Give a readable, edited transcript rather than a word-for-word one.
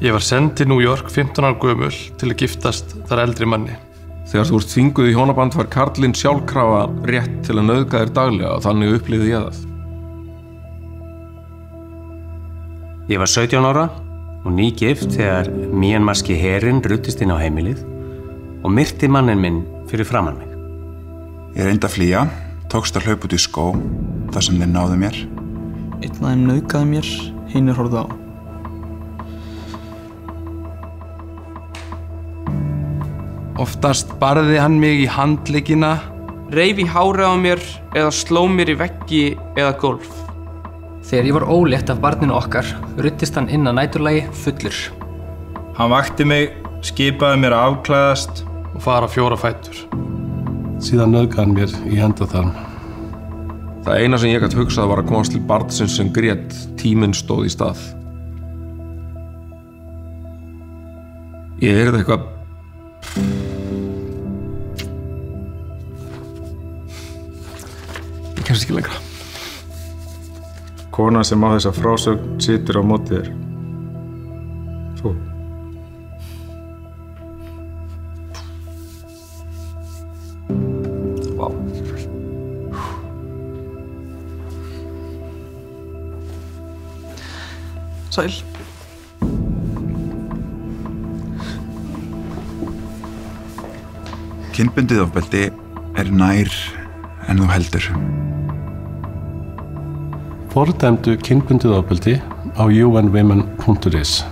Ég var send til New York 15 ára gömul til að giftast þar eldri manni. Þegar þú ert þvinguð í hjónaband var karlinn sjálfkrafa rétt til að nauðga þér daglega og þannig upplifði ég það. Ég var 17 ára og nýgift þegar Myanmarski herinn ruddist inn á heimilið og myrti manninn minn fyrir framan mig. Ég reyndi að flýja, tókst að hlaupa út í skó þar sem þeir náðu mér. Einn af þeim nauðgaði mér, hinir horfðu á. Oftast barði hann mig í handleggina, reif í hárið á mér eða sló mér í veggi eða gólf. Þegar ég var ólétt af barninu okkar, ruddist hann inn að næturlagi fullur. Hann vakti mig, skipaði mér að afklæðast og fara 4 fætur. Síðan nauðgaði hann mér í endaþarm. Það eina sem ég gat hugsað var að komast til barnsins sem grét, tíminn stóð í stað. Ég heyrði eitthvað. Ég kemst ekki lengra. Konan sem á þessa frásögn situr á móti þér. Þú. Vá. Sæl. Kynbundið ofbeldi nær en þú heldur. Fordæmdu kynbundið ofbeldi á unwomen.is